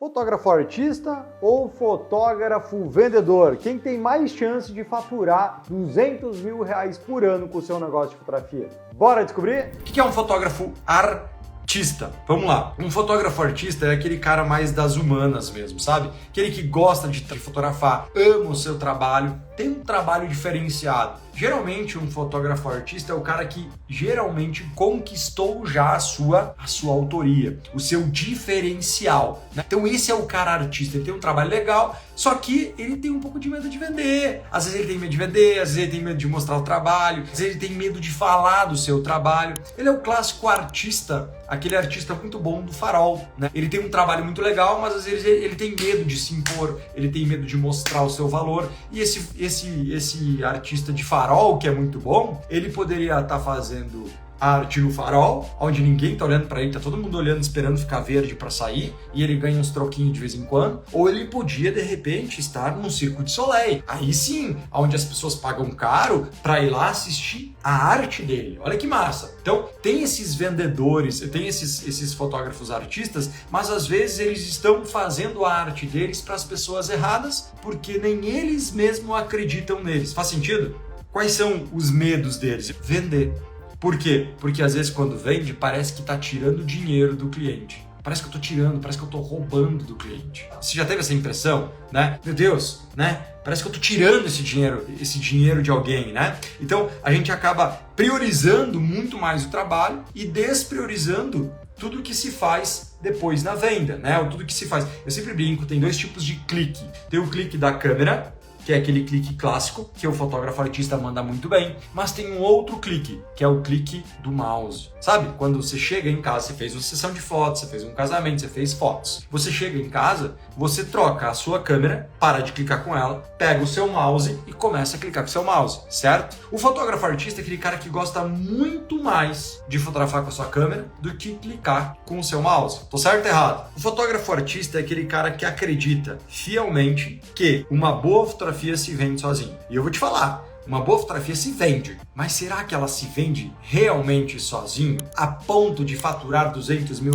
Fotógrafo artista ou fotógrafo vendedor? Quem tem mais chance de faturar R$200 mil por ano com o seu negócio de fotografia? Bora descobrir? O que é um fotógrafo artista? Vamos lá. Um fotógrafo artista é aquele cara mais das humanas mesmo, sabe? Aquele que gosta de fotografar, ama o seu trabalho, tem um trabalho diferenciado. Geralmente um fotógrafo artista é o cara que geralmente conquistou já a sua autoria, o seu diferencial, né? Então esse é o cara artista, ele tem um trabalho legal, só que ele tem um pouco de medo de vender. Às vezes ele tem medo de vender, às vezes ele tem medo de mostrar o trabalho, às vezes ele tem medo de falar do seu trabalho. Ele é o clássico artista, aquele artista muito bom do farol, né? Ele tem um trabalho muito legal, mas às vezes ele tem medo de se impor, ele tem medo de mostrar o seu valor. E esse artista de farol, que é muito bom, ele poderia estar fazendo arte no farol, onde ninguém tá olhando para ele, tá todo mundo olhando, esperando ficar verde para sair, e ele ganha uns troquinhos de vez em quando. Ou ele podia, de repente, estar num Circo de Soleil. Aí sim, onde as pessoas pagam caro para ir lá assistir a arte dele. Olha que massa! Então, tem esses vendedores, tem esses fotógrafos artistas, mas às vezes eles estão fazendo a arte deles para as pessoas erradas, porque nem eles mesmos acreditam neles. Faz sentido? Quais são os medos deles? Vender. Por quê? Porque às vezes quando vende, parece que está tirando dinheiro do cliente. Parece que eu estou tirando, parece que eu estou roubando do cliente. Você já teve essa impressão, né? Meu Deus, né? Parece que eu estou tirando esse dinheiro de alguém, né? Então a gente acaba priorizando muito mais o trabalho e despriorizando tudo que se faz depois na venda, né? Ou tudo que se faz. Eu sempre brinco, tem dois tipos de clique. Tem o clique da câmera, que é aquele clique clássico, que o fotógrafo artista manda muito bem, mas tem um outro clique, que é o clique do mouse. Sabe? Quando você chega em casa, você fez uma sessão de fotos, você fez um casamento, você fez fotos. Você chega em casa, você troca a sua câmera, para de clicar com ela, pega o seu mouse e começa a clicar com o seu mouse, certo? O fotógrafo artista é aquele cara que gosta muito mais de fotografar com a sua câmera do que clicar com o seu mouse. Tô certo ou errado? O fotógrafo artista é aquele cara que acredita fielmente que uma boa fotografia se vende sozinho. E eu vou te falar, uma boa fotografia se vende, mas será que ela se vende realmente sozinho, a ponto de faturar R$200 mil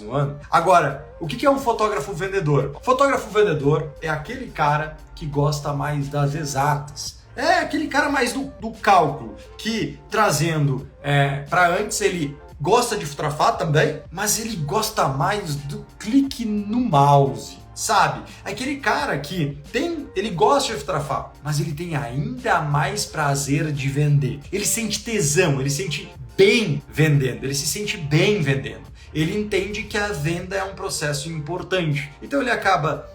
no ano? Agora, o que é um fotógrafo vendedor? O fotógrafo vendedor é aquele cara que gosta mais das exatas. É aquele cara mais do cálculo, que trazendo para antes ele gosta de fotografar também, mas ele gosta mais do clique no mouse. Sabe? Aquele cara que ele gosta de fotografar, mas ele tem ainda mais prazer de vender. Ele sente tesão, ele sente bem vendendo, ele se sente bem vendendo. Ele entende que a venda é um processo importante. Então ele acaba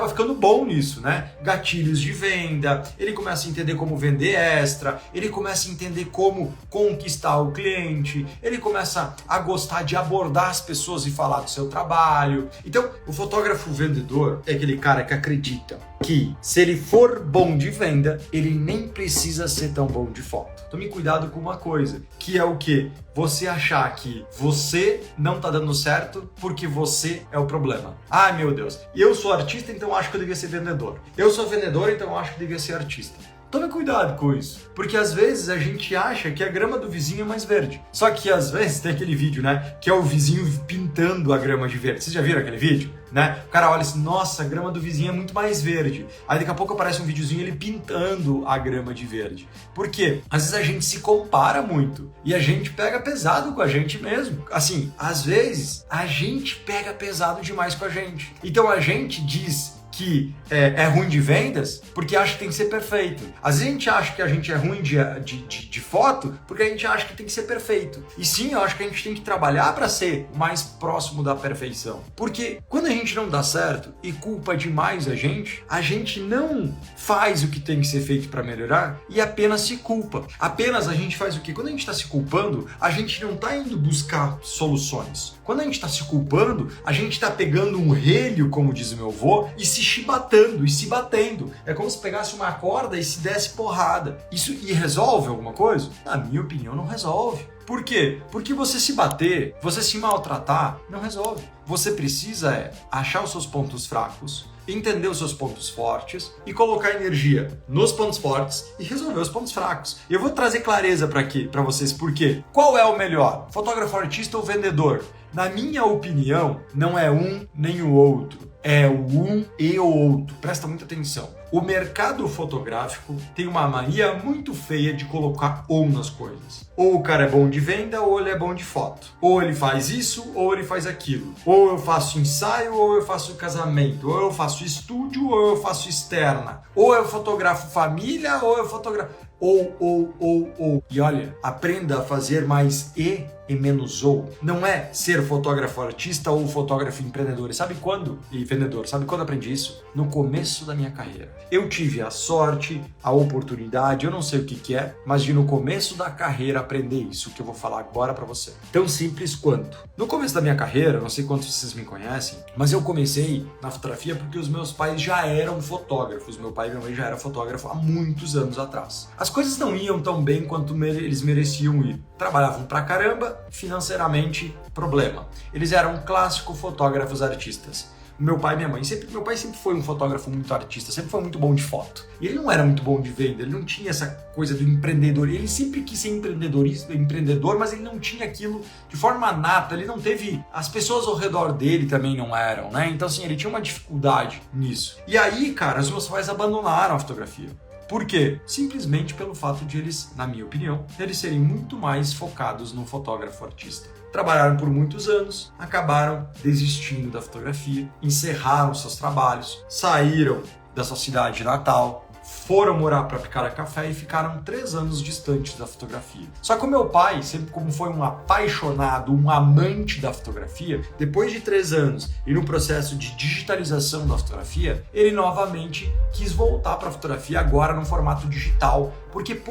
ficando bom nisso, né? Gatilhos de venda, ele começa a entender como vender extra, ele começa a entender como conquistar o cliente, ele começa a gostar de abordar as pessoas e falar do seu trabalho. Então, o fotógrafo vendedor é aquele cara que acredita que se ele for bom de venda, ele nem precisa ser tão bom de foto. Tome cuidado com uma coisa, que é o quê? Você achar que você não tá dando certo porque você é o problema. Ai, meu Deus, eu sou artista, então acho que eu devia ser vendedor. Eu sou vendedor, então acho que eu devia ser artista. Tome cuidado com isso, porque às vezes a gente acha que a grama do vizinho é mais verde. Só que às vezes tem aquele vídeo, né, que é o vizinho pintando a grama de verde. Vocês já viram aquele vídeo? Né? O cara olha assim, nossa, a grama do vizinho é muito mais verde. Aí daqui a pouco aparece um videozinho ele pintando a grama de verde. Por quê? Às vezes a gente se compara muito e a gente pega pesado com a gente mesmo. Assim, às vezes a gente pega pesado demais com a gente. Então a gente diz que é ruim de vendas porque acha que tem que ser perfeito. Às vezes a gente acha que a gente é ruim de foto porque a gente acha que tem que ser perfeito. E sim, eu acho que a gente tem que trabalhar para ser o mais próximo da perfeição. Porque quando a gente não dá certo e culpa demais a gente não faz o que tem que ser feito para melhorar e apenas se culpa. Apenas a gente faz o quê? Quando a gente está se culpando, a gente não está indo buscar soluções. Quando a gente está se culpando, a gente está pegando um relho, como diz o meu avô, e se chibatando e se batendo. É como se pegasse uma corda e se desse porrada. Isso resolve alguma coisa? Na minha opinião, não resolve. Por quê? Porque você se bater, você se maltratar, não resolve. Você precisa achar os seus pontos fracos, entender os seus pontos fortes e colocar energia nos pontos fortes e resolver os pontos fracos. E eu vou trazer clareza para vocês. Por quê? Qual é o melhor? Fotógrafo artista ou vendedor? Na minha opinião, não é um nem o outro. É o um e o outro. Presta muita atenção. O mercado fotográfico tem uma mania muito feia de colocar ou nas coisas. Ou o cara é bom de venda, ou ele é bom de foto. Ou ele faz isso, ou ele faz aquilo. Ou eu faço ensaio, ou eu faço casamento. Ou eu faço estúdio, ou eu faço externa. Ou eu fotografo família, ou eu fotografo... Ou. E olha, aprenda a fazer mais e menos ou. Não é ser fotógrafo artista ou fotógrafo empreendedor. E sabe quando? E vendedor. Sabe quando aprendi isso? No começo da minha carreira. Eu tive a sorte, a oportunidade, eu não sei o que é, mas de no começo da carreira aprender isso que eu vou falar agora pra você. Tão simples quanto. No começo da minha carreira, não sei quantos vocês me conhecem, mas eu comecei na fotografia porque os meus pais já eram fotógrafos. Meu pai e minha mãe já eram fotógrafos há muitos anos atrás. As coisas não iam tão bem quanto eles mereciam ir. Trabalhavam pra caramba, financeiramente, problema. Eles eram clássicos fotógrafos artistas. Meu pai e minha mãe, meu pai sempre foi um fotógrafo muito artista, sempre foi muito bom de foto. E ele não era muito bom de venda, ele não tinha essa coisa do empreendedor. Ele sempre quis ser empreendedor, mas ele não tinha aquilo de forma nata, ele não teve... As pessoas ao redor dele também não eram, né? Então, assim, ele tinha uma dificuldade nisso. E aí, cara, os meus pais abandonaram a fotografia. Por quê? Simplesmente pelo fato de eles, na minha opinião, eles serem muito mais focados no fotógrafo artista. Trabalharam por muitos anos, acabaram desistindo da fotografia, encerraram seus trabalhos, saíram da sua cidade natal, foram morar para Picaracafé e ficaram 3 anos distantes da fotografia. Só que o meu pai, sempre como foi um apaixonado, um amante da fotografia, depois de 3 anos e no processo de digitalização da fotografia, ele novamente quis voltar para a fotografia agora no formato digital, porque,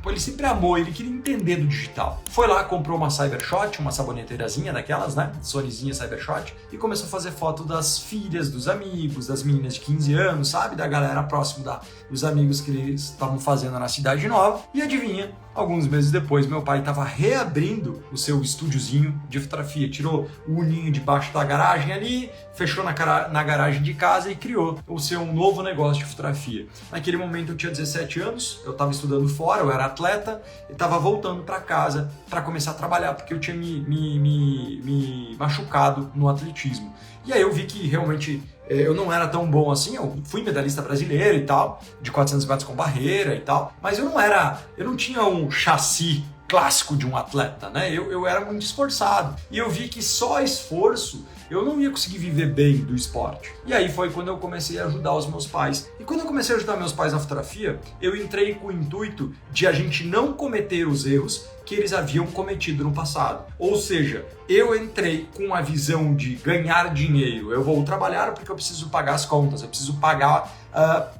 ele sempre amou, ele queria entender do digital. Foi lá, comprou uma Cybershot, uma saboneteirazinha daquelas, né? Sonyzinha Cybershot, e começou a fazer foto das filhas, dos amigos, das meninas de 15 anos, sabe? Da galera próximo dos amigos que eles estavam fazendo na cidade nova. E adivinha? Alguns meses depois, meu pai estava reabrindo o seu estúdiozinho de fotografia. Tirou o uninho debaixo da garagem ali, fechou na garagem de casa e criou o seu novo negócio de fotografia. Naquele momento eu tinha 17 anos, eu estava estudando fora, eu era atleta, e estava voltando para casa para começar a trabalhar, porque eu tinha me machucado no atletismo. E aí eu vi que realmente eu não era tão bom assim, eu fui medalhista brasileiro e tal, de 400 metros com barreira e tal, mas eu não tinha um chassi clássico de um atleta, né? Eu era muito esforçado e eu vi que só esforço eu não ia conseguir viver bem do esporte. E aí foi quando eu comecei a ajudar os meus pais. E quando eu comecei a ajudar meus pais na fotografia, eu entrei com o intuito de a gente não cometer os erros que eles haviam cometido no passado. Ou seja, eu entrei com a visão de ganhar dinheiro. Eu vou trabalhar porque eu preciso pagar as contas, eu preciso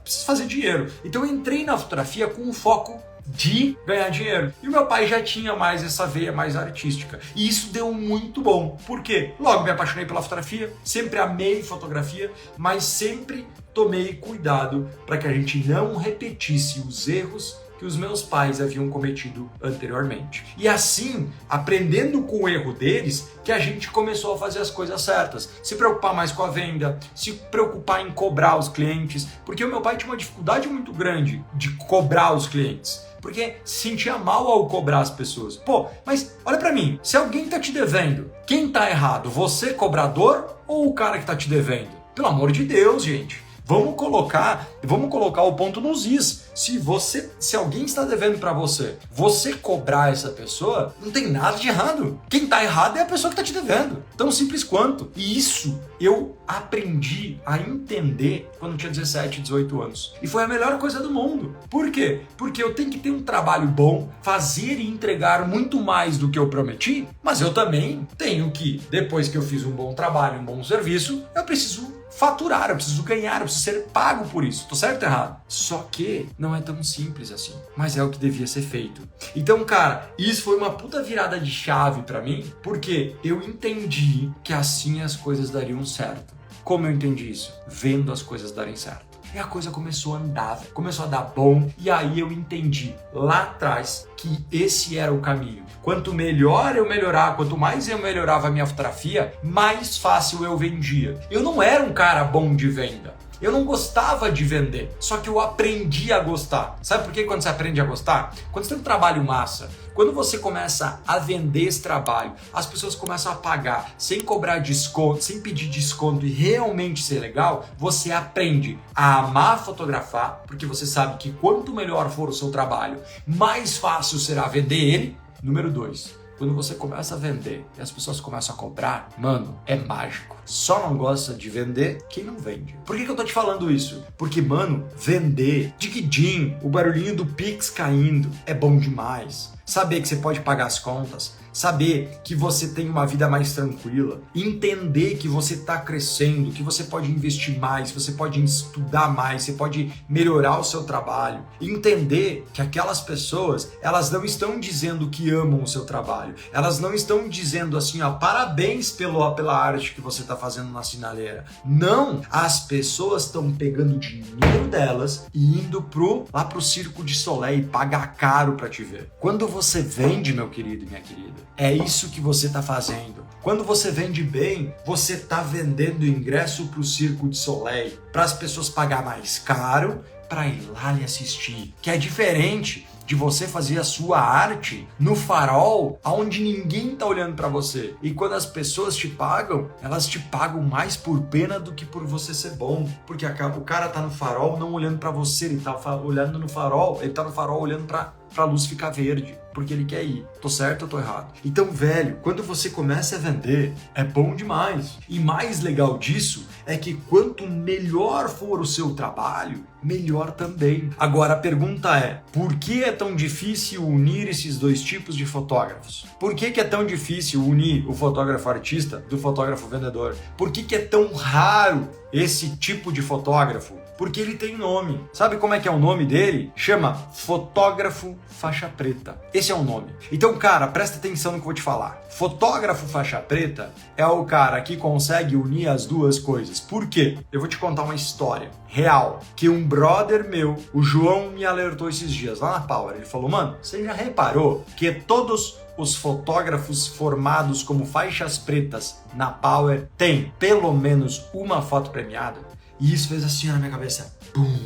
preciso fazer dinheiro. Então eu entrei na fotografia com o foco de ganhar dinheiro. E o meu pai já tinha mais essa veia mais artística. E isso deu muito bom. Por quê? Logo me apaixonei pela fotografia, sempre amei fotografia, mas sempre tomei cuidado para que a gente não repetisse os erros que os meus pais haviam cometido anteriormente. E assim, aprendendo com o erro deles, que a gente começou a fazer as coisas certas. Se preocupar mais com a venda, se preocupar em cobrar os clientes, porque o meu pai tinha uma dificuldade muito grande de cobrar os clientes. Porque se sentia mal ao cobrar as pessoas. Mas olha pra mim, se alguém tá te devendo, quem tá errado? Você, cobrador, ou o cara que tá te devendo? Pelo amor de Deus, gente. Vamos colocar o ponto nos is. Se alguém está devendo para você cobrar essa pessoa, não tem nada de errado. Quem tá errado é a pessoa que tá te devendo. Tão simples quanto. E isso eu aprendi a entender quando eu tinha 17, 18 anos. E foi a melhor coisa do mundo. Por quê? Porque eu tenho que ter um trabalho bom, fazer e entregar muito mais do que eu prometi, mas eu também tenho que, depois que eu fiz um bom trabalho, um bom serviço, eu preciso faturar, eu preciso ganhar, eu preciso ser pago por isso. Tô certo ou errado? Só que não é tão simples assim, mas é o que devia ser feito. Então, cara, isso foi uma puta virada de chave pra mim, porque eu entendi que assim as coisas dariam certo. Como eu entendi isso? Vendo as coisas darem certo. E a coisa começou a andar, começou a dar bom, e aí eu entendi lá atrás que esse era o caminho. Quanto melhor eu melhorar, quanto mais eu melhorava a minha fotografia, mais fácil eu vendia. Eu não era um cara bom de venda. Eu não gostava de vender, só que eu aprendi a gostar. Sabe por que quando você aprende a gostar? Quando você tem um trabalho massa, quando você começa a vender esse trabalho, as pessoas começam a pagar sem cobrar desconto, sem pedir desconto e realmente ser legal, você aprende a amar fotografar, porque você sabe que quanto melhor for o seu trabalho, mais fácil será vender ele. Número 2. Quando você começa a vender e as pessoas começam a cobrar, mano, é mágico. Só não gosta de vender quem não vende. Por que eu tô te falando isso? Porque, mano, vender, dig-din, o barulhinho do Pix caindo, é bom demais. Saber que você pode pagar as contas, saber que você tem uma vida mais tranquila, entender que você está crescendo, que você pode investir mais, você pode estudar mais, você pode melhorar o seu trabalho, entender que aquelas pessoas, elas não estão dizendo que amam o seu trabalho, elas não estão dizendo assim, ó, parabéns pela arte que você está fazendo na sinaleira. Não, as pessoas estão pegando o dinheiro delas e indo lá pro Circo de Soleil e pagar caro para te ver. Quando você vende, meu querido e minha querida, é isso que você está fazendo. Quando você vende bem, você está vendendo ingresso para o Circo de Soleil, para as pessoas pagar mais caro para ir lá lhe assistir. Que é diferente de você fazer a sua arte no farol, onde ninguém está olhando para você. E quando as pessoas te pagam, elas te pagam mais por pena do que por você ser bom. Porque o cara tá no farol não olhando para você, ele tá olhando no farol, ele tá no farol olhando para a luz ficar verde, porque ele quer ir. Tô certo ou tô errado? Então, velho, quando você começa a vender, é bom demais. E mais legal disso é que quanto melhor for o seu trabalho, melhor também. Agora a pergunta é, por que é tão difícil unir esses dois tipos de fotógrafos? Por que é tão difícil unir o fotógrafo artista do fotógrafo vendedor? Por que é tão raro esse tipo de fotógrafo? Porque ele tem nome. Sabe como é que é o nome dele? Chama fotógrafo faixa preta. Esse é o nome. Então, cara, presta atenção no que eu vou te falar. Fotógrafo faixa preta é o cara que consegue unir as duas coisas. Por quê? Eu vou te contar uma história real, que um brother meu, o João, me alertou esses dias lá na Power. Ele falou, mano, você já reparou que todos os fotógrafos formados como faixas pretas na Power têm pelo menos uma foto premiada? E isso fez assim na minha cabeça. Bum!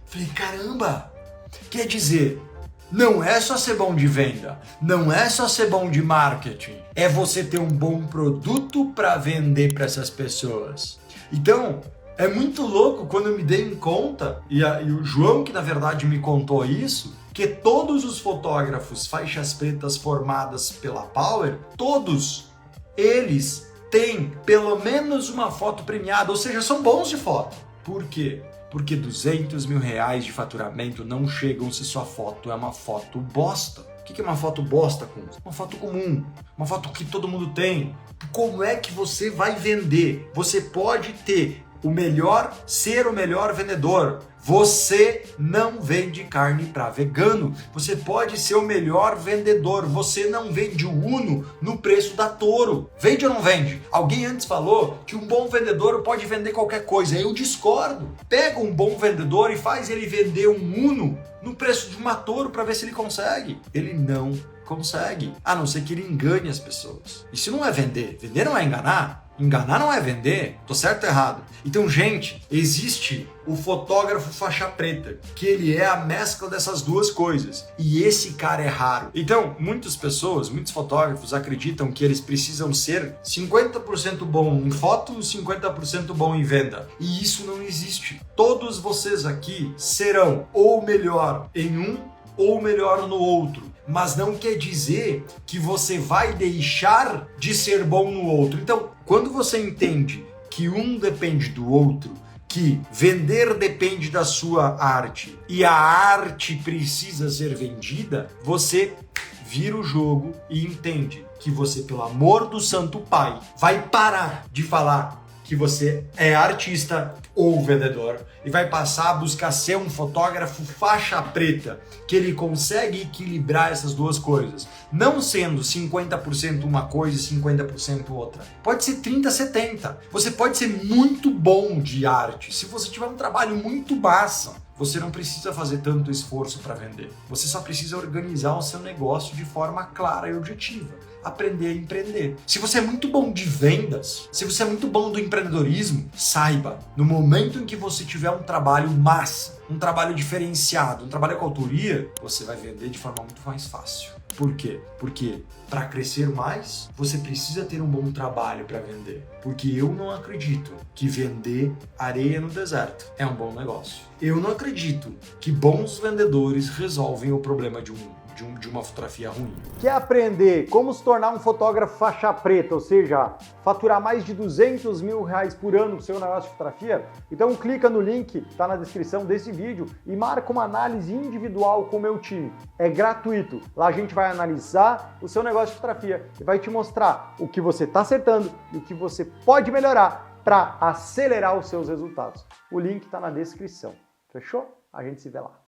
Falei, caramba! Quer dizer, não é só ser bom de venda, não é só ser bom de marketing, é você ter um bom produto para vender para essas pessoas. Então, é muito louco quando eu me dei conta, e o João que na verdade me contou isso, que todos os fotógrafos faixas pretas formadas pela Power, todos eles têm pelo menos uma foto premiada, ou seja, são bons de foto. Por quê? Porque 200 mil reais de faturamento não chegam se sua foto é uma foto bosta. O que é uma foto bosta, Kunz? Uma foto comum, uma foto que todo mundo tem. Como é que você vai vender? Você pode ter ser o melhor vendedor. Você não vende carne para vegano. Você pode ser o melhor vendedor. Você não vende o Uno no preço da Toro. Vende ou não vende? Alguém antes falou que um bom vendedor pode vender qualquer coisa. Eu discordo. Pega um bom vendedor e faz ele vender um Uno no preço de uma Toro para ver se ele consegue. Ele não consegue, a não ser que ele engane as pessoas. Isso não é vender. Vender não é enganar. Enganar não é vender. Tô certo ou errado? Então, gente, existe o fotógrafo faixa preta, que ele é a mescla dessas duas coisas. E esse cara é raro. Então, muitos fotógrafos acreditam que eles precisam ser 50% bom em foto e 50% bom em venda. E isso não existe. Todos vocês aqui serão ou melhor em um ou melhor no outro. Mas não quer dizer que você vai deixar de ser bom no outro. Então, quando você entende que um depende do outro, que vender depende da sua arte e a arte precisa ser vendida, você vira o jogo e entende que você, pelo amor do Santo Pai, vai parar de falar que você é artista ou vendedor e vai passar a buscar ser um fotógrafo faixa preta, que ele consegue equilibrar essas duas coisas, não sendo 50% uma coisa e 50% outra. Pode ser 30-70. Você pode ser muito bom de arte. Se você tiver um trabalho muito massa, você não precisa fazer tanto esforço para vender. Você só precisa organizar o seu negócio de forma clara e objetiva. Aprender a empreender. Se você é muito bom de vendas, se você é muito bom do empreendedorismo, saiba, no momento em que você tiver um trabalho massa, um trabalho diferenciado, um trabalho com autoria, você vai vender de forma muito mais fácil. Por quê? Porque para crescer mais, você precisa ter um bom trabalho para vender. Porque eu não acredito que vender areia no deserto é um bom negócio. Eu não acredito que bons vendedores resolvem o problema de uma fotografia ruim. Quer aprender como se tornar um fotógrafo faixa preta, ou seja, faturar mais de 200 mil reais por ano com seu negócio de fotografia? Então clica no link, está na descrição desse vídeo e marca uma análise individual com o meu time. É gratuito. Lá a gente vai analisar o seu negócio de fotografia e vai te mostrar o que você está acertando e o que você pode melhorar para acelerar os seus resultados. O link está na descrição. Fechou? A gente se vê lá.